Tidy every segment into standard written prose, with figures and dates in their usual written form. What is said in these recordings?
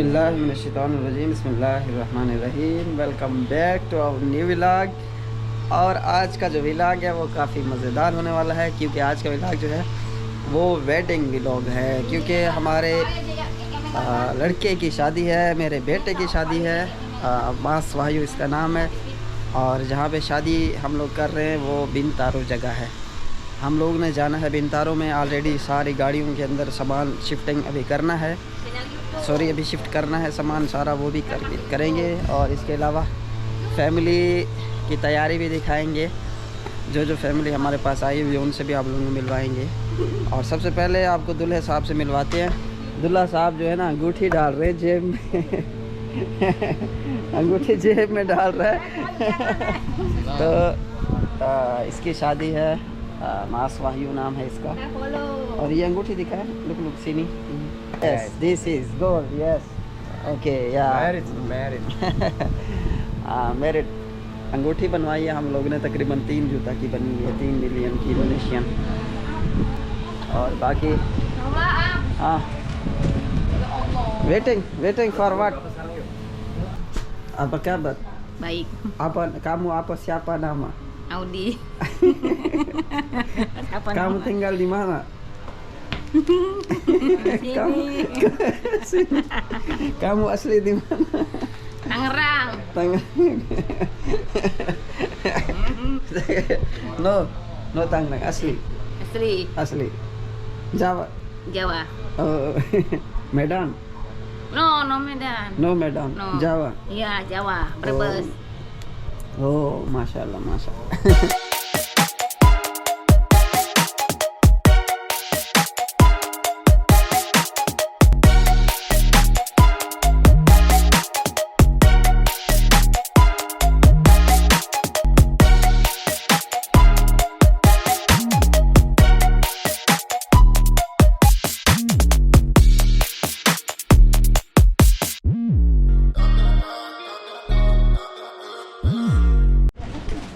औज़ुबिल्लाहिमिनश्शैतानिर्रजीम बिस्मिल्लाहिर्रहमानिर्रहीम। Welcome back to our new vlog. और आज का जो व्लॉग है वो काफ़ी मज़ेदार होने वाला है, क्योंकि आज का व्लॉग जो है वो वेडिंग व्लॉग है। क्योंकि हमारे लड़के की शादी है, मेरे बेटे की शादी है। मास वायु इसका नाम है। और जहाँ पे शादी हम लोग कर रहे हैं वो बिनतारो जगह है। हम लोग ने जाना है बिनतारो में। ऑलरेडी सारी गाड़ियों के अंदर सामान शिफ्टिंग अभी करना है, अभी शिफ्ट करना है सामान सारा, वो भी करेंगे। और इसके अलावा फैमिली की तैयारी भी दिखाएंगे। जो फैमिली हमारे पास आई हुई है उनसे भी आप लोगों को मिलवाएंगे। और सबसे पहले आपको दूल्हे साहब से मिलवाते हैं। दूल्हा साहब जो है ना अंगूठी डाल रहे हैं जेब में अंगूठी जेब में डाल रहा है तो इसकी शादी है, मास वायु नाम है इसका। और ये अंगूठी दिखा है, लुक सीनी। Yes, this is gold. Yes. Okay, yeah. Married. अंगूठी बनवाई है हम लोग ने, तकरीबन 3 जूता की बनी है, 3 मिलियन की इंडोनेशियन। और बाकी हाँ, waiting for what? Apa kabar? Baik. Kamu siapa nama? Audi. Kamu tinggal di mana? Kamu asli di mana? Tangerang. No Tangerang, asli. Asli. Jawa. Oh, Medan. No Medan. No Medan. No. Jawa. Iya, Jawa, Brebes. Oh, masya Allah.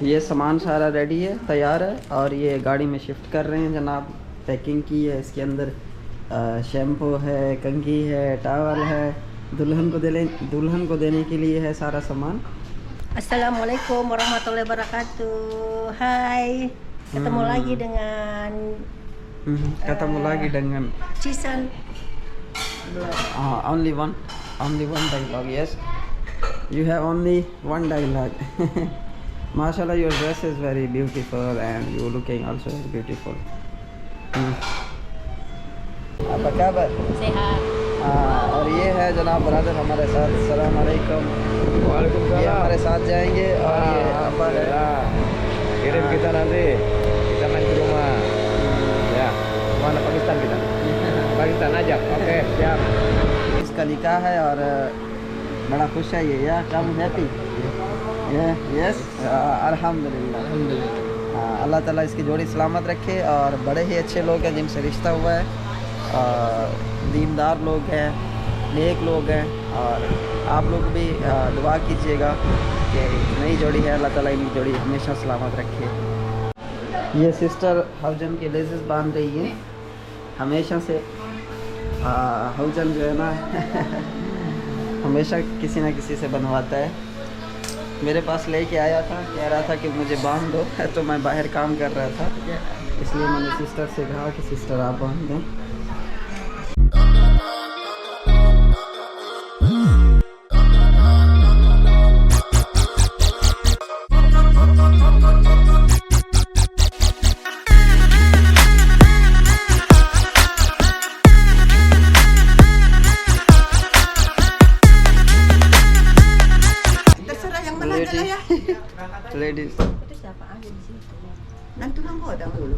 ये सामान सारा रेडी है, तैयार है। और ये गाड़ी में शिफ्ट कर रहे हैं जनाब। पैकिंग की है, इसके अंदर शैम्पू है, कंघी है, टावल है। दुल्हन को देने के लिए है सारा सामान। Assalamualaikum warahmatullahi wabarakatuh. Hai, ketemu lagi dengan Cisan. Only one dialogue. Yes, you have only one dialogue. Mashallah, your dress is very beautiful and you looking also very beautiful. Apa kabar? Sehat. और ये है जनाब ब्रदर हमारे साथ। अस्सलाम वालेकुम। ये हमारे साथ जाएंगे। और ये apa kirim kita nanti, kita main ke rumah ya. Mana Pakistan kita? Pakistan aja. Oke, siap. इसका निकाह है और बड़ा खुश है ये। या कम हैप्पी। यस, अल्हम्दुलिल्लाह। अल्लाह ताला इसकी जोड़ी सलामत रखे। और बड़े ही अच्छे लोग हैं जिनसे रिश्ता हुआ है, दीनदार लोग हैं, नेक लोग हैं। और आप लोग भी दुआ कीजिएगा कि नई जोड़ी है, अल्लाह ताला इनकी जोड़ी हमेशा सलामत रखे। ये सिस्टर हौजन के लेसेस बांध रही है हमेशा से। हौजन जो है ना हमेशा किसी ना किसी से बनवाता है। मेरे पास लेके आया था, कह रहा था कि मुझे बांध दो, तो मैं बाहर काम कर रहा था, इसलिए मैंने सिस्टर से कहा कि सिस्टर आप बांध दें। Ladies. Itu siapa aja di situ? Nanti tulang godang dulu.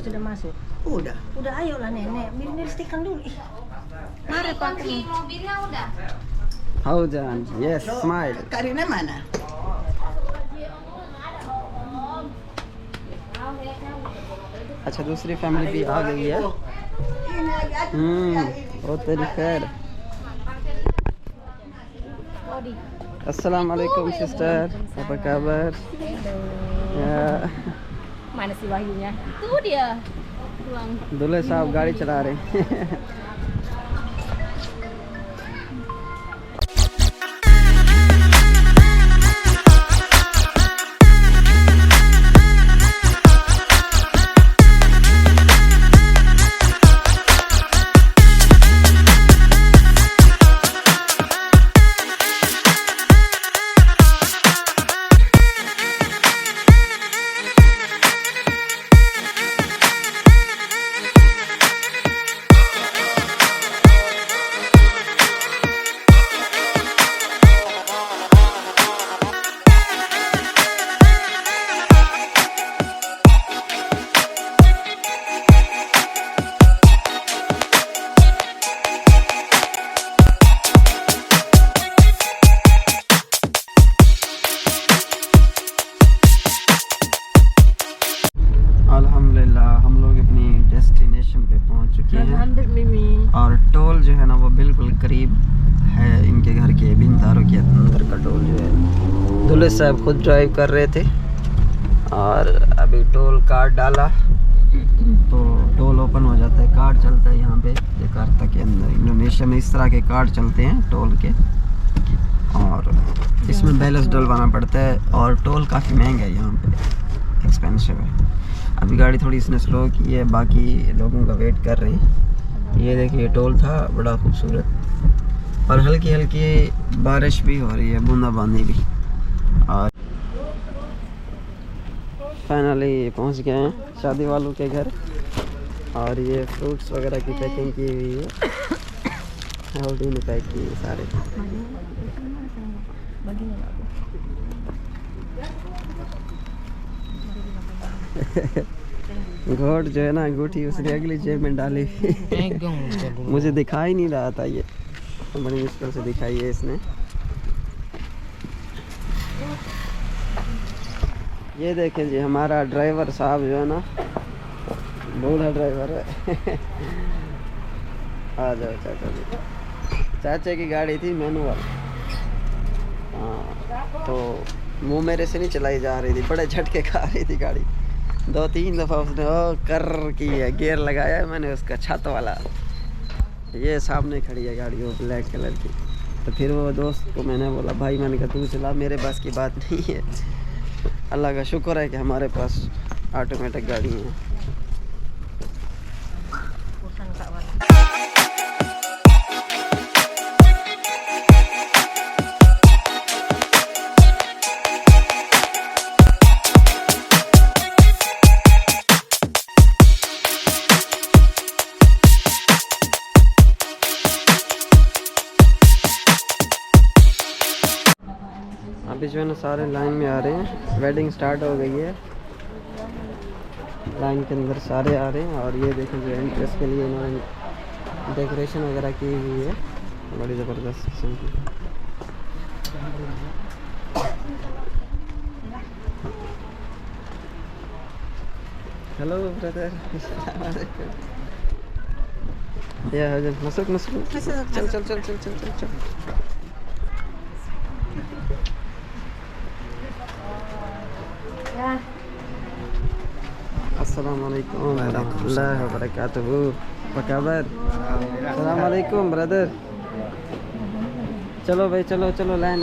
Sudah masuk. Udah. Udah, ayolah nenek, bikin listrikan dulu. Mari pakai. Mobilnya udah. Haujan, yes, smile. Karina mana? अच्छा, दूसरी फैमिली भी आ गई है। वो तेरी खैर। अस्सलाम वालेकुम sister, apa kabar? Ya. Mana si Wahyunya? Itu dia. Pulang. दूल्हे साहब गाड़ी चला रहे हैं। और टोल जो है ना वो बिल्कुल करीब है इनके घर के, बिन तारों के अंदर का टोल जो है। दूल्हे साहब खुद ड्राइव कर रहे थे और अभी टोल कार्ड डाला तो टोल ओपन हो जाता है। कार्ड चलता है यहाँ पे जकार्ता के अंदर। इंडोनेशिया में इस तरह के कार्ड चलते हैं टोल के, और इसमें बैलेंस डलवाना पड़ता है। और टोल काफ़ी महंगा है यहाँ पे, एक्सपेंसिव है। अभी गाड़ी थोड़ी इसने स्लो की है, बाकी लोगों का वेट कर रही है। ये देखिए टोल था बड़ा खूबसूरत, और हल्की हल्की बारिश भी हो रही है, बूंदाबांदी भी। और फाइनली पहुंच गए हैं शादी वालों के घर, और ये फ्रूट्स वगैरह की पैकिंग की हुई है। ऑलरेडी ने पैक की है सारे। घोट जो है ना, अंगूठी उसने अगली जेब में डाली हुई। मुझे दिखाई नहीं रहा था, ये बड़ी मुश्किल से दिखाई है इसने। ये देखें जी हमारा ड्राइवर साहब जो है ना, बूढ़ा ड्राइवर है। आ जाओ चाचा जी। चाचा की गाड़ी थी मैनुअल, हाँ, तो मुँह मेरे से नहीं चलाई जा रही थी, बड़े झटके खा रही थी गाड़ी। 2-3 दफ़ा उसने कर की है, गियर लगाया है मैंने उसका छत वाला। ये सामने खड़ी है गाड़ी, वो ब्लैक कलर की। तो फिर वो दोस्त को मैंने बोला भाई, मैंने कहा तू चला, मेरे पास की बात नहीं है। अल्लाह का शुक्र है कि हमारे पास ऑटोमेटिक गाड़ी है। अभी जो है ना सारे लाइन में आ रहे हैं, वेडिंग स्टार्ट हो गई है, लाइन के अंदर सारे आ रहे हैं। और ये देखें जो एंट्रेंस के लिए उन्होंने डेकोरेशन वगैरह की हुई है, बड़ी ज़बरदस्त किस्म की। हेलो ब्रदर, या मसूक मसूक, चल चल चल चल चल चल चल। अस्सलामुअलैकुम वरहमतुल्लाहि वबरकातुहू। क्या खबर? अस्सलामुअलैकुम ब्रदर। चलो भाई, चलो चलो लाइन।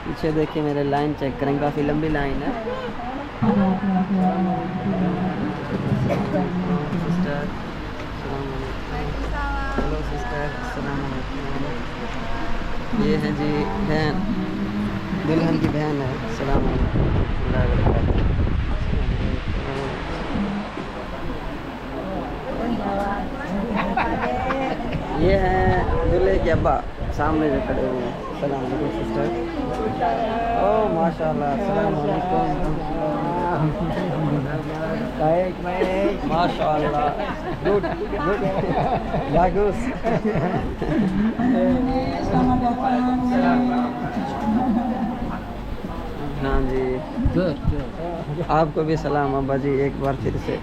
पीछे देखिए मेरे लाइन चेक करें, काफ़ी लंबी लाइन है। सिस्टर हेलो सिस्टर, अस्सलामुअलैकुम। ये हैं जी बहन, दुल्हन की बहन है। अस्सलामुअलैकुम। ये हैं दूल्हे के अब्बा, सामने जो खड़े हुए हैं। अस्सलाम वालेकुम सिस्टर। ओह माशाल्लाह, अस्सलाम वालेकुम। माशाल्लाह, गुड गुड, बागुस। हाँ जी, आपको भी सलाम अब्बा जी, एक बार फिर से।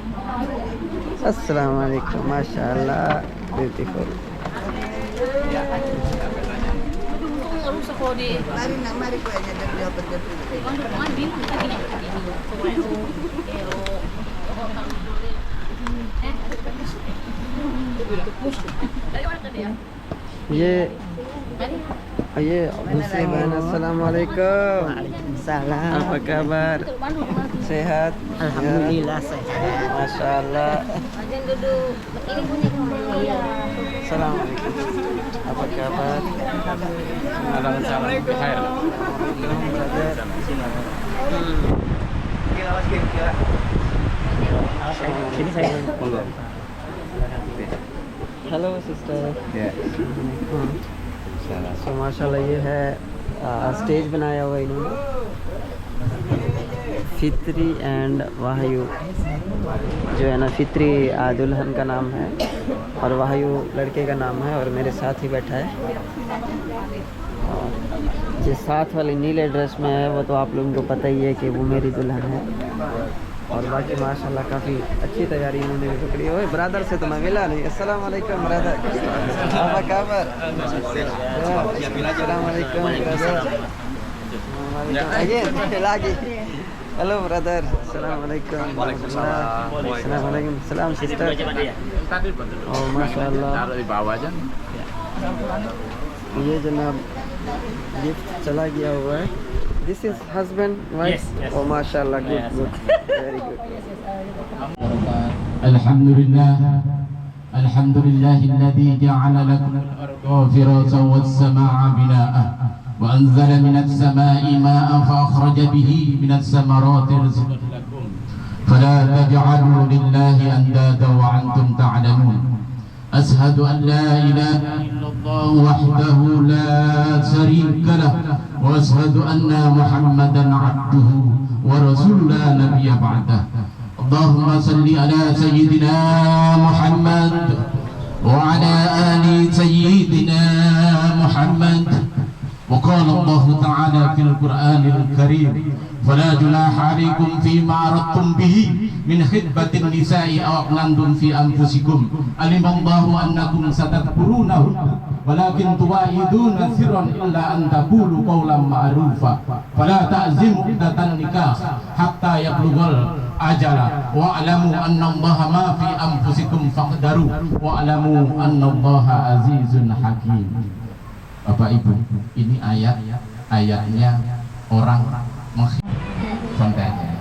अस्सलाम वालेकुम। माशाल्लाह, beautiful. Mari nak mari kuatnya dan dia betul. ये दूसरी बहन। अस्सलाम वालेकुम। Salam. apa kabar? Sehat? Alhamdulillah sehat. Masyaallah. Jangan duduk. Ini punya kamu. Assalamualaikum. Apa kabar? Assalamualaikum. Sini saya monggo. Hello sister. Ya. तो माशाल्लाह ये है स्टेज बनाया हुआ इन्होंने। फित्री एंड वाहयू जो है ना, फित्री दुल्हन का नाम है और वाहयू लड़के का नाम है, और मेरे साथ ही बैठा है। और जिस साथ वाली नीले ड्रेस में है वो तो आप लोगों को पता ही है कि वो मेरी दुल्हन है। और बाकी माशाल्लाह काफ़ी अच्छी तैयारी इन्होंने भी पकड़ी। ओए ब्रदर से तो मैं मिला नहीं। अस्सलाम वालेकुम brother, apa kabar? Assalamualaikum brother. Again lagi. Halo brother. Assalamualaikum. Assalamualaikum. Salam sister. Oh masyaallah. Taruh di bawah aja. ये जनाब गिफ्ट चला गया हुआ है। This is husband, wife? Yes, yes. Oh mashallah, good, good, very good. الحمد لله الذي جعل لكم الأرض فراشا والسماء بناء وأنزل من السماء ماء فأخرج به من الثمرات رزقا لكم فلا تجعلوا لله أندادا وأنتم تعلمون أشهد أن لا إله إلا الله وحده لا شريك له وأشهد أن محمدا عبده ورسوله لا نبي بعده اللهم صل على سيدنا محمد وعلى آل سيدنا محمد وقال الله تعالى في القرآن الكريم فلا جناح عليكم فيما أردتم به من خطبة النساء أو أقننتم في أنفسكم علم الله أنكم ستذكرونهن ولكن تواعدون سرا إلا أن تقولوا قولا معروفا فلا تعزموا عقدة النكاح حتى يبلغ الأجل واعلموا أن الله ما في أنفسكم فاقدروا واعلموا أن الله عزيز حكيم. Bapak Ibu, ini ayatnya orang kontennya.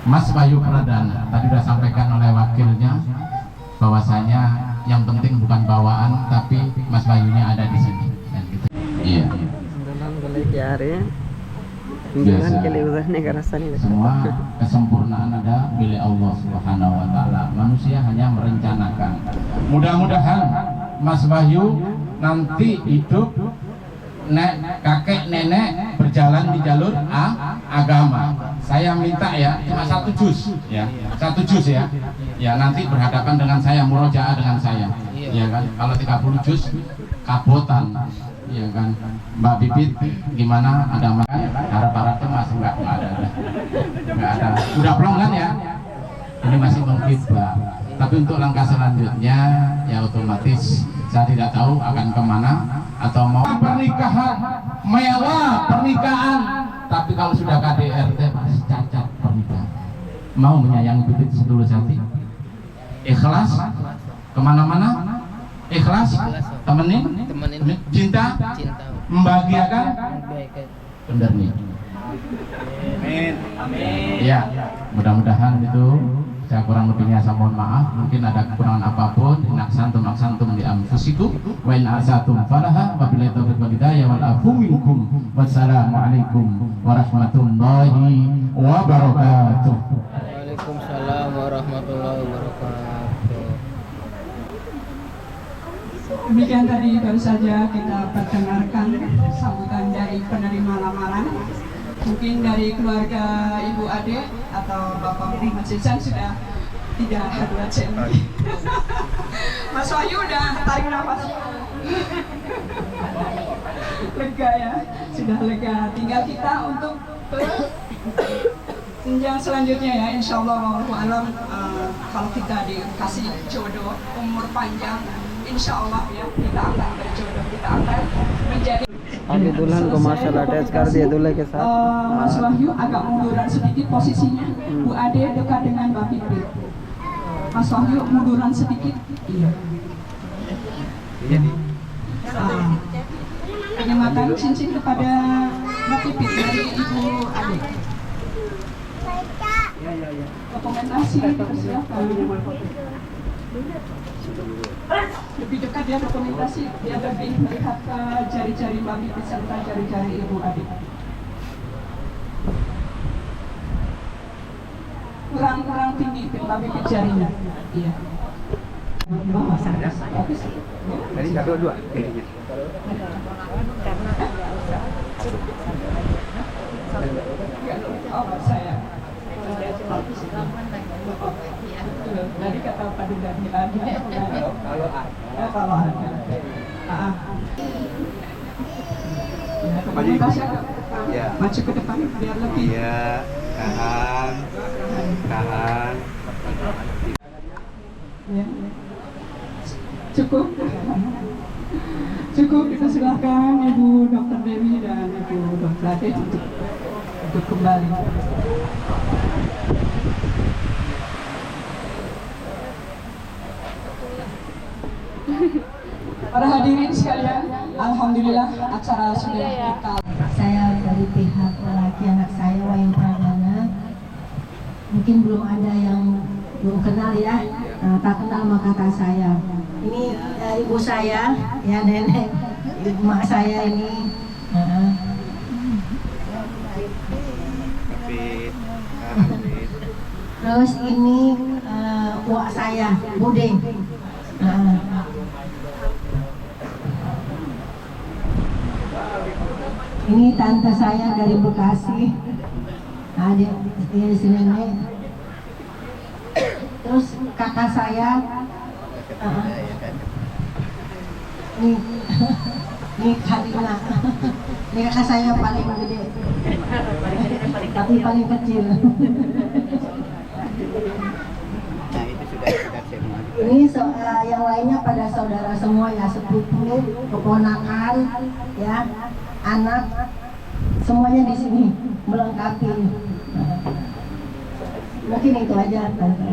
Mas Bayu Pradana tadi sudah sampaikan oleh wakilnya bahwasanya yang penting bukan bawaan tapi Mas Bayunya ada di sini. Gitu. Iya. Dalam boleh jari. Jangan kelihatan negara sana. Semua kesempurnaan ada milik Allah Subhanahu Wa Taala. Manusia hanya merencanakan. Mudah-mudahan Mas Bayu nanti hidup kakek nenek berjalan di jalur agama. Saya minta ya cuma 1 juz ya, 1 juz ya. Ya nanti berhadapan dengan saya, murojaah dengan saya. Ya kan, kalau 30 juz kabotan. Ya kan, Mbak Bibit gimana, ada makan? Harap-harap tuh masih nggak ada. Udah plong kan ya? Ini masih mengkhidbah. Tapi untuk langkah selanjutnya ya otomatis saya tidak tahu akan kemana atau mau pernikahan mewah pernikahan, tapi kalau sudah KDRT masih cacat pernikahan. Mau menyayangi Bibit sedulur hati, ikhlas kemana-mana, ikhlas temenin, cinta, membahagiakan, benar nih. Amin. Ya, mudah-mudahan itu. Saya kurang lebihnya saya mohon maaf, mungkin ada kekurangan apapun. Aksantum di anfusikum wa in asatum falaha wa billahi taufiq wal hidayah wal afu minkum. Wassalamualaikum warahmatullahi wabarakatuh. Waalaikumsalam warahmatullahi wabarakatuh. Demikian tadi baru saja kita perdengarkan sambutan dari penerima lamaran. Mungkin dari keluarga Ibu Ade atau Bapak Muhammad Zizan sudah tidak hadir lagi. Mas Wahyu udah tarik nafas. Lega ya, sudah lega. Tinggal kita untuk jenjang selanjutnya ya. Insya Allah wallahu alam, kalau kita dikasih jodoh umur panjang, insya Allah ya kita akan berjodoh, kita akan menjadi. अभी दुल्हन को माशाल्लाह अटैच कर दिया दूल्हे के साथ। Mas Wahyu agak munduran sedikit posisinya. Bu Ade dekat dengan Mbak Pipit. Mas Wahyu munduran sedikit. Iya. Penyematan cincin kepada Mbak Pipit dari Ibu Ade. Dokumentasi persilakan. Lebih dekat dia dokumentasi, dia lebih melihat ke jari-jari Mbak Pipit serta jari-jari Ibu Ade. Kurang tinggi Mbak Pipit jarinya. Iya. Tadi nggak dua-dua. Oh, saya. Tadi kata Pak Dudani ada. Kalau ada. Maju ke depan. Maju ke depan biar lebih. Iya. Tahan. Tahan. Ya. Cukup. Cukup, kita silakan Ibu Dr. Dewi dan Ibu Dr. Ade untuk kembali. Para hadirin sekalian, alhamdulillah acara sudah kita. Saya dari pihak lelaki anak saya Wayu Pradana. Mungkin belum ada yang belum kenal ya, tak kenal sama kakak saya. Ini ibu saya, ya nenek, ibu mak saya ini. Terus ini uak saya, Bude. Ini tante saya dari Bekasi. Dia si nenek. Terus kakak saya. Ini Karina. Ini kakak saya paling gede. Tapi paling kecil. Ini yang lainnya pada saudara semua ya, sepupu, keponakan, ya, anak, semuanya di sini melengkapi. Mungkin itu aja, Tante.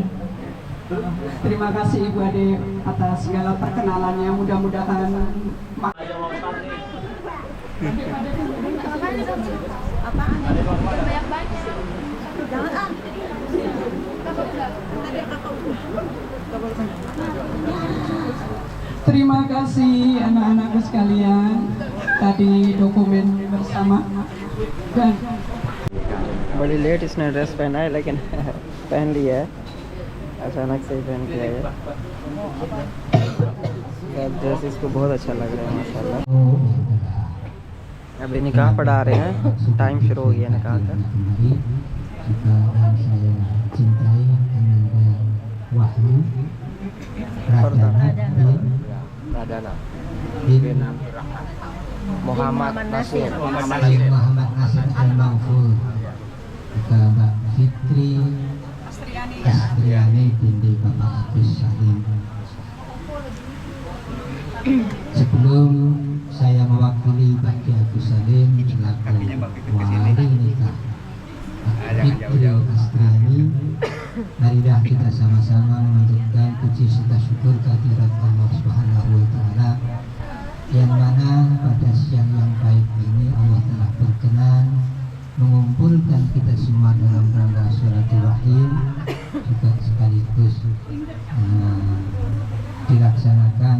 Terima kasih Ibu Ade atas segala perkenalannya. Mudah-mudahan terima kasih anak-anakku sekalian. Tadi dokumen bersama dan बड़ी लेट इसने ड्रेस पहना है लेकिन पहन लिया है, अचानक से ही पहन के आया। ड्रेस इसको बहुत अच्छा लग रहा है माशाल्लाह। अभी निकाह पढ़ा रहे हैं, टाइम शुरू हो गया निकाह का। Pradana bin Muhammad Nasir. Muhammad Nasir Al-Maghfur. Mbak Fitri Astriani binti Bapak Agus Salim. Sebelum saya mewakili Bagi Agus Salim selaku wali nikah Fitri Astriani, marilah kita sama-sama memanjatkan puji serta syukur kehadirat Allah Subhanahu wa Ta'ala, yang mana pada siang yang baik ini Allah telah berkenan mengumpulkan kita semua dalam rangka silaturahim, juga sekaligus dilaksanakan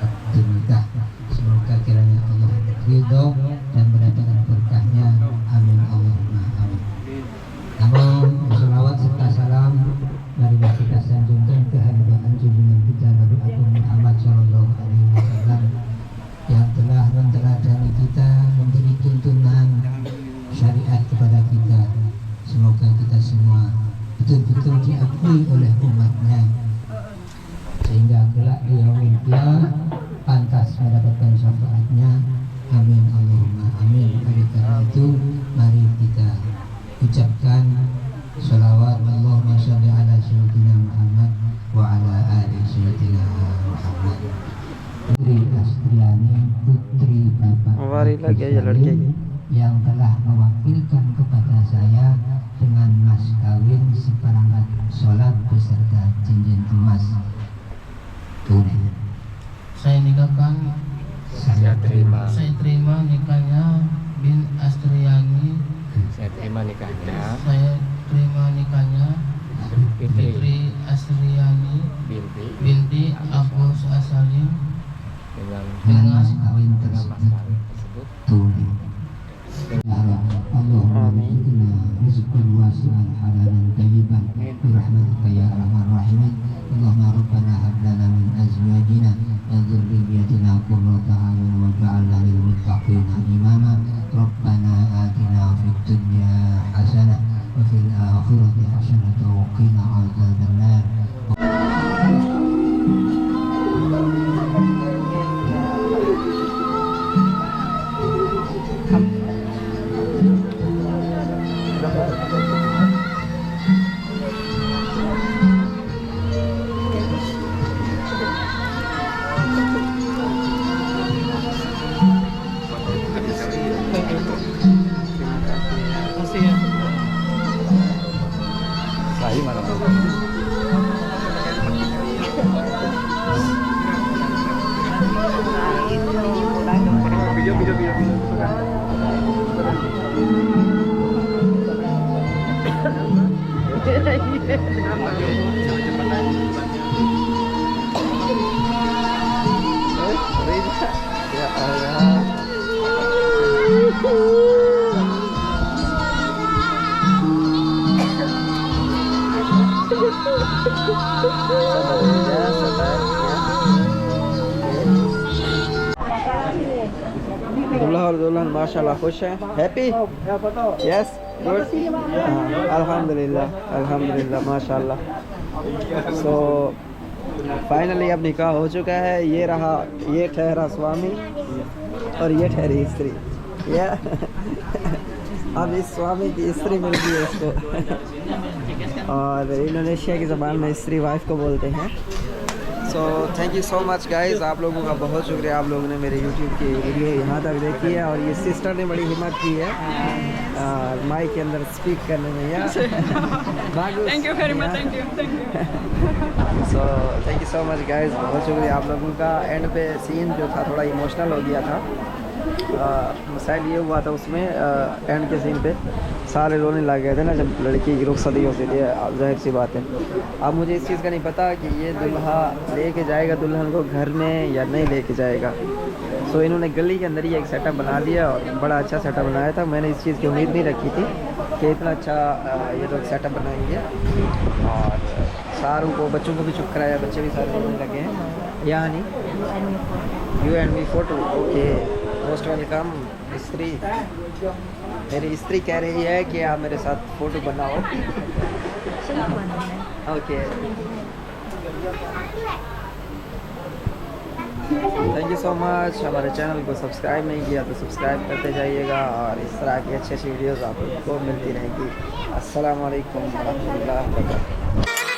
akad nikah. Semoga kiranya Allah ridho dan mendatangkan berkahnya. Amin Allahumma amin. Namun selawat serta salam marilah kita sanjungkan kehadiran junjungan kita Nabi Agung Muhammad Sallallahu Alaihi Wasallam yang telah menteladani kita, memberi tuntunan syariat kepada kita. Semoga kita semua betul-betul diakui oleh umatnya, sehingga kelak di yaumil qiyamah pantas mendapatkan syafaatnya. Amin Allahumma amin. Oleh karena itu mari kita ucapkan sholawat Allahumma sholli ala sayyidina Muhammad wa ala ali sayyidina Muhammad. Putri Astriani, putri Bapak Warilah ya lड़के yang telah mewakilkan kepada saya dengan mas kawin seperangkat sholat beserta cincin emas tunai. Saya nikahkan, Saya terima. saya terima nikahnya bin Astriani. Saya terima nikahnya Saya terima nikahnya Fitri Fitri Astriani binti Agus Salim Dengan mas kawin dengan mas tersebut kawin tersebut. tunai. Allahumma rizqna rizqan wasi'an halalan tayyiban birahmatika ya arhamar rahimin. Allahumma rabbana hab lana min azwajina wa dhurriyyatina qurrata a'yun waj'alna lil muttaqina imama. Rabbana atina fid dunya hasanah wa fil akhirati hasanah wa qina adzabannar. Sahih mana? Ya Allah. Sabar ya, sabar ya. दूल्हा और दुल्हन माशाल्लाह खुश हैं, happy, yes, good, अल्हम्दुलिल्लाह, अल्हम्दुलिल्लाह, माशाल्लाह। So finally अब निकाह हो चुका है। ये रहा, ये ठहरा स्वामी और ये ठहरी स्त्री। या अब इस स्वामी की स्त्री मिल गई है इसको और इंडोनेशिया की ज़बान में स्त्री वाइफ को बोलते हैं। So thank you so much guys, आप लोगों का बहुत शुक्रिया, आप लोगों ने मेरे यूट्यूब की वीडियो यहाँ तक देखी है। और ये सिस्टर ने बड़ी हिम्मत की है माइक के अंदर स्पीक करने में। या thank you very much, thank you. So thank you so much guys, बहुत शुक्रिया आप लोगों का। एंड पे सीन जो था थोड़ा इमोशनल हो गया था। मसाइल ये हुआ था उसमें एंड के सीन पे सारे रोने लग गए थे ना, जब लड़की की रुखसती होती थी, जाहिर सी बात है। अब मुझे इस चीज़ का नहीं पता कि ये दूल्हा लेके जाएगा दुल्हन को घर में या नहीं लेके जाएगा। सो इन्होंने गली के अंदर ही एक सेटअप बना दिया और बड़ा अच्छा सेटअप बनाया था। मैंने इस चीज़ की उम्मीद नहीं रखी थी कि इतना अच्छा ये लोग सेटअप बनाएंगे। और सारों को, बच्चों को भी चुप कराया, बच्चे भी सारे रोने लगे हैं। यानी you and me photo, okay, most welcome. स्त्री, मेरी स्त्री कह रही है कि आप मेरे साथ फ़ोटो बनाओ। Okay, thank you so much. हमारे चैनल को सब्सक्राइब नहीं किया तो सब्सक्राइब करते जाइएगा और इस तरह की अच्छी अच्छी वीडियोज़ आपको मिलती रहेंगी। अस्सलाम वालेकुम व रहमतुल्लाहि व बरकातहू।